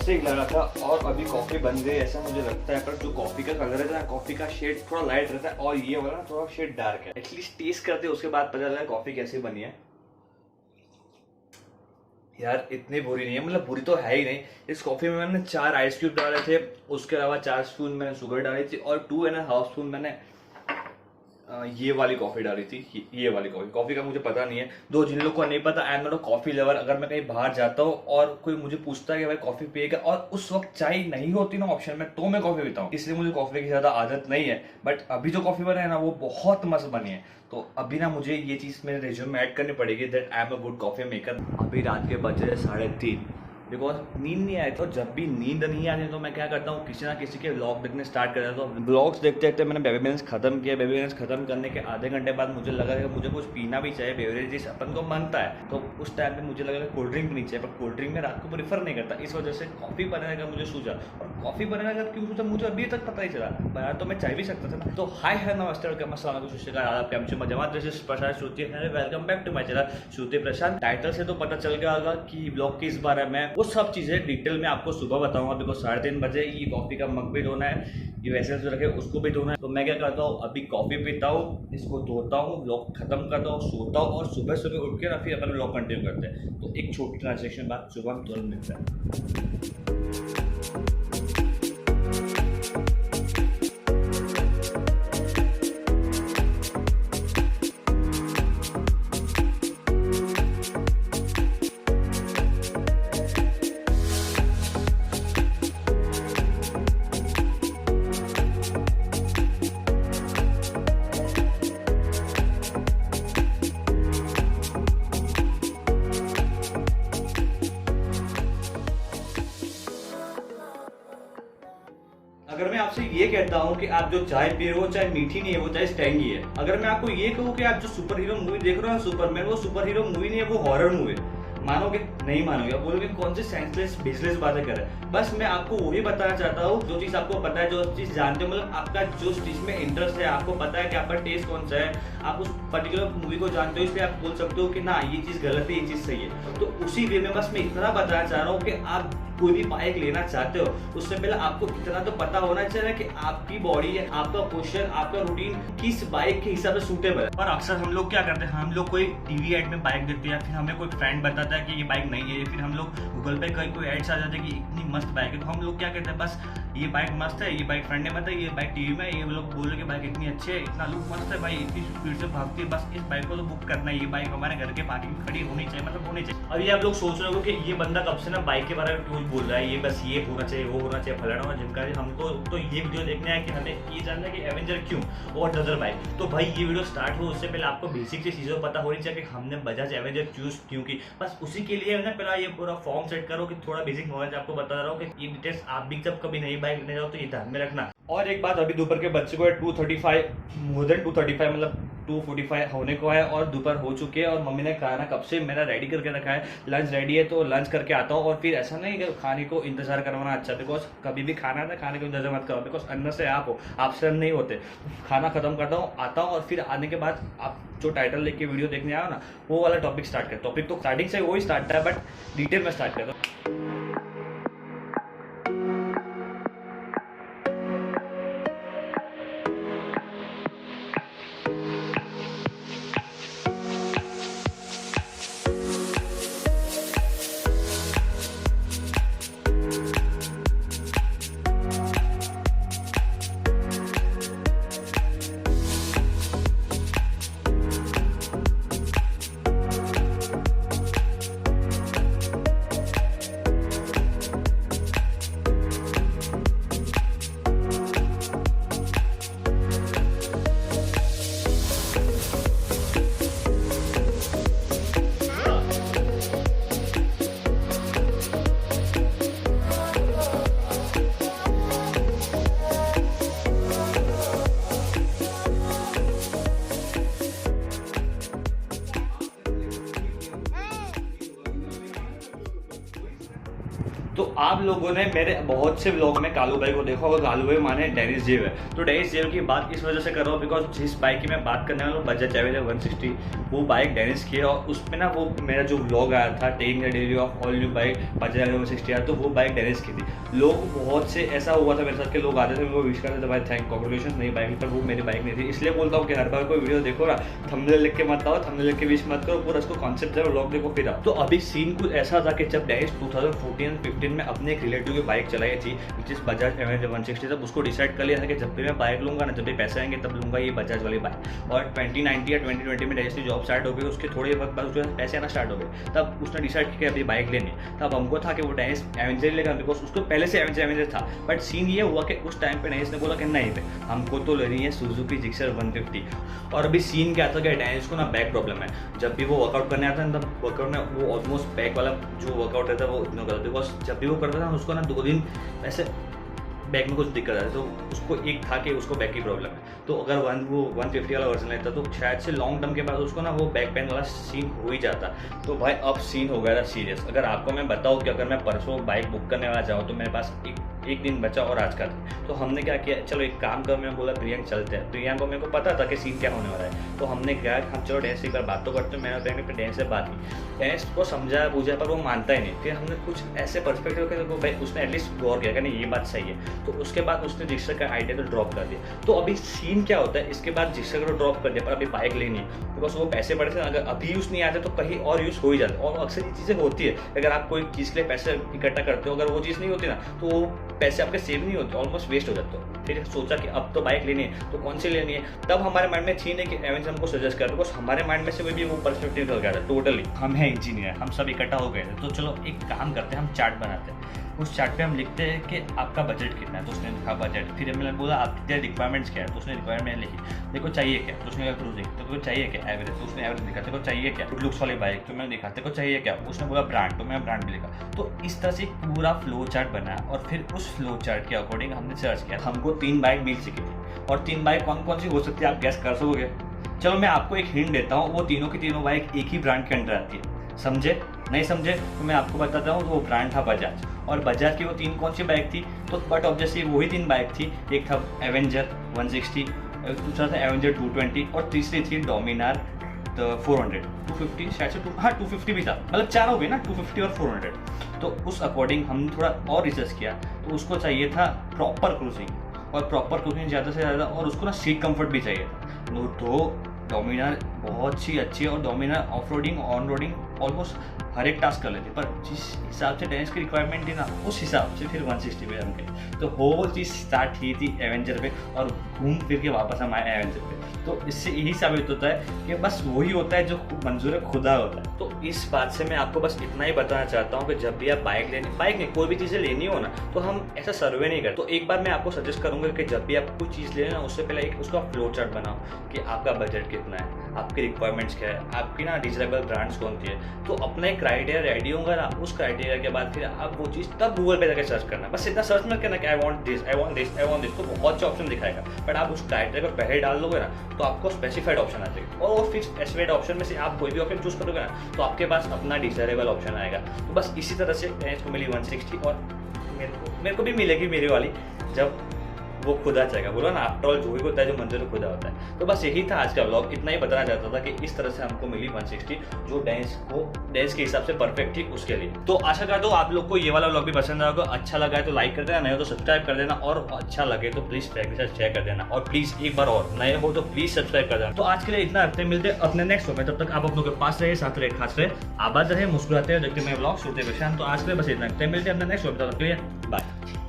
से ही लगा था और अभी कॉफ़ी बन गई ऐसा मुझे लगता है। पर जो कॉफ़ी का कलर रहता है, कॉफ़ी का शेड थोड़ा लाइट रहता है और ये वाला थोड़ा शेड डार्क है। एटलीस्ट टेस्ट करते उसके बाद पता चला है कॉफ़ी कैसी बनी है। यार इतनी बुरी नहीं है, मतलब बुरी तो है ही नहीं। इस कॉफ़ी में मैंने 4 आइस क्यूब डाले थे, उसके अलावा 4 स्पून मैंने शुगर डाली थी और 2.5 स्पून मैंने ये वाली कॉफ़ी डाली थी। ये वाली कॉफ़ी का मुझे पता नहीं है। दो जिन लोगों को नहीं पता, I am not a coffee lover. अगर मैं कहीं बाहर जाता हूँ और कोई मुझे पूछता है कि भाई कॉफ़ी पिएगा और उस वक्त चाय नहीं होती ना ऑप्शन में, तो मैं कॉफ़ी पीता हूँ। इसलिए मुझे कॉफ़ी की ज़्यादा आदत नहीं है। बट अभी जो कॉफ़ी बना है ना, वो बहुत मस्त बनी है। तो अभी ना मुझे ये चीज़ मेरे रिज्यूम में ऐड करनी पड़ेगी that I am a good coffee maker. अभी रात के बजे 3:30, बिकॉज नींद नहीं आई। तो जब भी नींद नहीं आती तो मैं क्या करता हूँ, किसी ना किसी के व्लॉग देखने स्टार्ट कर देता हूँ। व्लॉग्स देखते देखते मैंने बेबी बैलेंस खत्म किया। बेबी बैलेंस खत्म करने के आधे घंटे बाद मुझे लगा कि मुझे कुछ पीना भी चाहिए, बेवरेजेस अपन को बनता है। तो उस टाइम पे मुझे लगा कोल्ड ड्रिंक पीनी चाहिए, पर कोल्ड ड्रिंक में रात को प्रीफर नहीं करता। इस वजह से कॉफ़ी बनाने का मुझे सूझा, और कॉफ़ी बनाने का क्यों सूझा मुझे अभी तक पता ही चला। यार तो मैं चाय भी सकता था ना। तो हाय नमस्ते, welcome back to my channel Shruti Prashant. Title से तो पता चल गया होगा कि ब्लॉग किस बारे में है। वो सब चीजें डिटेल में आपको सुबह बताऊंगा। बिकॉज 3:30 बजे ये कॉफी का मग भी धोना है, ये वैसे रखे उसको भी धोना है। तो मैं क्या करता हूँ, अभी कॉफी पीता हूँ, इसको धोता हूँ, ब्लॉग खत्म करता हूँ, सोता हूँ और सुबह सुबह उठ के ना फिर अपन ब्लॉग कंटिन्यू करते हैं। तो एक छोटी ट्रांजेक्शन बाद सुबह हम तुरंत मिलता है। अगर मैं आपसे ये कहता हूँ कि आप जो चाय पी रहे हो चाहे मीठी नहीं है, वो चाहे स्टैंगी है। अगर मैं आपको ये कहूँ कि आप जो सुपर हीरो मूवी देख रहे हो ना, सुपरमैन, वो सुपर हीरो मूवी नहीं है, वो हॉरर मूवी है, मानोगे? नहीं मानोगे। आप बोलोगे कौन सी सेंसलेस बिजनेस बातें कर रहे हैं। बस मैं आपको वही बताना चाहता हूँ जो चीज़ आपको पता है, जो चीज़ जानते हो, मतलब आपका जो चीज़ में इंटरेस्ट है, आपको पता है कि आपका टेस्ट कौन सा है, आप उस पर्टिकुलर मूवी को जानते हो, इसलिए आप बोल सकते हो कि ना ये चीज़ गलत है, ये चीज़ सही है। तो उसी वे में बस मैं इतना बताना चाह रहा हूँ कि आप कोई भी बाइक लेना चाहते हो, उससे पहले आपको इतना तो पता होना चाहिए कि आपकी बॉडी है, आपका पोस्चर, आपका रूटीन किस बाइक के हिसाब से सूटेबल है। और अक्सर हम लोग क्या करते हैं, हम लोग कोई टीवी एड में बाइक देखते हैं, फिर हमें कोई फ्रेंड बताता है कि ये बाइक नहीं है, फिर हम लोग गूगल पे कहीं कोई एड्स आ जाते हैं कि इतनी मस्त बाइक है, तो हम लोग क्या कहते हैं, बस ये बाइक मस्त है, ये बाइक फ्रेंड ने बताया, ये बाइक टीवी में, ये लोग बोल रहे कि बाइक इतनी अच्छी है, इतना लुक मस्त है भाई, इतनी स्पीड से भागती है, बस इस बाइक को तो बुक करना है, ये बाइक हमारे घर के पार्किंग में खड़ी होनी चाहिए, मतलब होनी चाहिए। अभी आप लोग सोच रहे हो कि ये बंदा कब से ना बाइक के बारे में क्यों बोल रहा है, ये बस ये होना चाहिए, वो होना चाहिए, फलाना और जिनका। हमको तो ये वीडियो देखना है कि हमें ये जानना है कि एवेंजर क्यों और अदर बाइक। तो भाई ये वीडियो स्टार्ट हो उससे पहले आपको बेसिक चीज़ों पता होनी चाहिए कि हमने बजाज एवेंजर चूज क्यों की। बस उसी के लिए ना पहला ये पूरा फॉर्म सेट करो कि थोड़ा बेसिक नॉलेज आपको बता रहा हूँ कि ये डिटेल्स आप भी जब कभी नई बाइक लेने जाओ तो ये ध्यान में रखना। और एक बात, अभी दोपहर के बच्चे को है 2:35, मोर देन 2:35, मतलब 2:45 होने को है और दोपहर हो चुके हैं और मम्मी ने खाना कब से मेरा रेडी करके रखा है। लंच रेडी है तो लंच करके आता हूँ। और फिर ऐसा नहीं कि खाने को इंतजार करवाना अच्छा, बिकॉज कभी भी खाना था, खाने को इंतजार मत करो, बिकॉज अन्न से आप हो, आप से नहीं होते। खाना खत्म करता हूँ, आता हूँ और फिर आने के बाद आप जो टाइटल लेके वीडियो देखने आओ ना, वो वाला टॉपिक स्टार्ट कर। टॉपिक तो स्टार्टिंग से वही स्टार्ट है, बट डिटेल में स्टार्ट करता हूँ। तो आप लोगों ने मेरे बहुत से व्लॉग में कालू भाई को देखा होगा। कालू भाई माने डेनिस जेव है। तो डेनिस जेव की बात इस वजह से कर रहा हूँ बिकॉज जिस बाइक की मैं बात करने वाला हूँ बजाज एवेंजर 160, वो बाइक डेनिस की है। और उसमें ना वो मेरा जो व्लॉग आया था taking the daily of all new bike Bajaj 160, तो वो बाइक डेनिस की थी। लोग बहुत से ऐसा हुआ था मेरे साथ के लोग आते थे, वो विश करते थे भाई थैंक कॉन्ग्रेचुलेशन नई बाइक, पर वो मेरी बाइक नहीं थी। इसलिए बोलता हूँ कि हर बार कोई वीडियो देखो ना, थंबनेल लिख के मत आओ, थंबनेल लिख के विश मत करो, पूरा उसको कॉन्सेप्ट है व्लॉग देखो फिर आओ। तो अभी सीन कुछ ऐसा था कि जब डेनिस 2014-15 में अपने एक रिलेटिव की बाइक चलाई थी जिस बजाज एवेंजर 160, तब उसको डिसाइड कर लिया था कि जब भी मैं बाइक लूंगा ना, जब भी पैसे आएंगे तब लूंगा ये बजाज वाली बाइक। और 2019 या 2020 में डेनिस की जॉब स्टार्ट हो गई, उसके थोड़े वक्त बाद उसके पैसे आना स्टार्ट हो गए, तब उसने डिसाइड किया कि अभी बाइक लेनी। तब हमको था कि वो डेनिस एवेंजर लेगा बिकॉज उसको पहले से एवेंजर था। बट सीन ये हुआ कि उस टाइम पे डेनिस ने बोला कि नहीं पे हमको तो लेनी है सुजुकी जिक्सर 150। और अभी सीन क्या था कि डेनिस को ना बैक प्रॉब्लम है। जब भी वो वर्कआउट करने आता है तब वर्कआउट में वो ऑलमोस्ट बैक वाला जो वर्कआउट रहता है वो इग्नोर करता है बिकॉज जब भी वो करता था उसको ना 2 दिन ऐसे बैक में कुछ दिक्कत है। तो उसको एक था कि उसको बैक की प्रॉब्लम है। तो अगर वो 150 वाला वर्जन लेता तो शायद से लॉन्ग टर्म के बाद उसको ना वो बैक पेन वाला सीन हो ही जाता। तो भाई अब सीन हो गया था सीरियस। अगर आपको मैं बताऊँ कि अगर मैं परसों बाइक बुक करने वाला जाऊँ तो मेरे पास एक दिन बचा और आज का था। तो हमने क्या किया, चलो एक काम कर, मैं बोला प्रियंक चलते हैं। प्रियंक को मेरे को पता था कि सीन क्या होने वाला है। तो हमने क्या, हम चलो डेंस एक बार बात तो करते हैं। मैंने प्रियंक ने डेंस से बात की, डेंस को समझाया पूछा पर वो मानता ही नहीं। फिर हमने कुछ ऐसे पर्सपेक्टिव के भाई उसने एटलीस्ट गौर किया कि नहीं ये बात सही है। तो उसके बाद उसने जिक्सर का आइडिया तो ड्रॉप कर दिया। तो अभी सीन क्या होता है, इसके बाद जिक्सर को ड्रॉप कर दिया पर अभी बाइक लेनी है बिकॉज वो पैसे पड़े थे। अगर अभी यूज़ नहीं आते तो कहीं और यूज़ हो ही जाता है। और अक्सर ये चीज़ें होती है, अगर आप कोई चीज़ के लिए पैसे इकट्ठा करते हो, अगर वो चीज़ नहीं होती ना तो वो पैसे आपके सेव नहीं होते, ऑलमोस्ट वेस्ट हो जाते हो। फिर सोचा कि अब तो बाइक लेनी है तो कौन सी लेनी है। तब हमारे माइंड में थी नहीं कि एवेंजर हमको सजेस्ट कर, बिकॉज हमारे माइंड में से भी वो पर्सपेक्टिव हो गया था टोटली। हम हैं इंजीनियर, हम सब इकट्ठा हो गए थे। तो चलो एक काम करते हैं, हम चार्ट बनाते हैं। उस चार्ट पे हम लिखते हैं कि आपका बजट कितना है। तो उसने लिखा बजट। फिर मैंने बोला आपकी रिक्वायरमेंट्स क्या है। तो उसने रिक्वायरमेंट लिखी, देखो चाहिए क्या। तो उसने क्रूजिंग, तो देखो चाहिए क्या। एवरेज, तो उसने एवरेज लिखा। देखो चाहिए क्या। गुड लुक्स वाली बाइक, तो मैंने लिखा देखो चाहिए क्या। उसने बोला ब्रांड, तो मैंने ब्रांड भी लिखा। तो इस तरह से पूरा फ्लो चार्ट बना और फिर उस फ्लो चार्ट के अकॉर्डिंग हमने सर्च किया। हमको 3 बाइक मिल चुकी थी। और 3 बाइक कौन कौन सी हो सकती है आप गैस कर सकोगे? चलो मैं आपको एक हिंट देता हूँ, वो तीनों की तीनों बाइक एक ही ब्रांड के अंडर आती है। समझे? नहीं समझे तो मैं आपको बताता हूँ। वो ब्रांड था बजाज। और बजाज की वो 3 कौन सी बाइक थी? तो बट ऑब्वियसली वही 3 बाइक थी। एक था एवेंजर 160, दूसरा था एवेंजर 220 और तीसरी थी डोमिनार 400 250 शायद से 250 भी था। मतलब 4 हो गए ना, 250 और 400। तो उस अकॉर्डिंग हमने थोड़ा और रिसर्च किया। तो उसको चाहिए था प्रॉपर क्रूजिंग, और प्रॉपर क्रूजिंग ज़्यादा से ज़्यादा, और उसको ना सीट कंफर्ट भी चाहिए था। तो डोमिनार बहुत सी अच्छी है और Dominar off roading on roading almost हर एक टास्क कर लेते, पर जिस हिसाब से डेनिस की रिक्वायरमेंट थी ना उस हिसाब से फिर 160 पे हम गए। तो वो चीज़ स्टार्ट की थी एवेंजर पे और घूम फिर के वापस हम आए एवेंजर पे। तो इससे यही साबित होता है कि बस वही होता है जो मंजूर खुदा होता है। तो इस बात से मैं आपको बस इतना ही बताना चाहता हूँ कि जब भी आप बाइक नहीं कोई भी चीज़ें लेनी हो ना, तो हम ऐसा सर्वे नहीं करते। तो एक बार मैं आपको सजेस्ट करूँगा कि जब भी आप कुछ चीज़ लेना उससे पहले एक उसका फ्लो चार्ट बनाओ कि आपका बजट कितना है, आपकी रिक्वायरमेंट्स क्या है, आपकी ना डिजायरेबल ब्रांड्स कौन सी है। तो अपना एक क्राइटेरिया रेडी होगा ना, उस क्राइटेरिया के बाद फिर आप वो चीज़ तब गूगल पे जाकर सर्च करना। बस इतना सर्च मत करना कि I want this I want this I want this, तो बहुत से ऑप्शन दिखाएगा। बट आप उस क्राइटेरिया को पहले डाल दोगे ना तो आपको स्पेसिफाइड ऑप्शन आ जाएगा, और वो फिक्स स्पेसिफाइड ऑप्शन में से आप कोई भी ऑप्शन चूज करोगे ना तो आपके पास अपना डिजायरेबल ऑप्शन आएगा। तो बस इसी तरह से डेनिस को मिली 160 और मेरे को भी मिलेगी मेरी वाली जब वो खुदा चाहेगा। बोलो ना, आफ्टर ऑल जो भी होता है जो मंजूर खुदा होता है। तो बस यही था आज का व्लॉग। इतना ही बताना चाहता था कि इस तरह से हमको मिली 160 जो डेनिस के हिसाब से परफेक्ट थी उसके लिए। तो आशा करता हूँ आप लोग को ये वाला व्लॉग भी पसंद आएगा। अच्छा लगा है तो लाइक कर देना, नहीं हो तो सब्सक्राइब कर देना, और अच्छा लगे तो प्लीज फ्रेंड के साथ शेयर कर देना, और प्लीज एक बार और नए हो तो प्लीज सब्सक्राइब कर देना। तो आज के लिए इतना रखते, मिलते अपने नेक्स्ट व्लॉग में। तब तक आप अपनों के पास रहे, साथ रहे, खास रहे, आबाद रहे, मुस्कुराते रहे, देखते मैं व्लॉग सुनते हुए। तो आज के लिए बस इतना रखते, मिलते अपने नेक्स्ट व्लॉग में। तब तक के लिए बाय।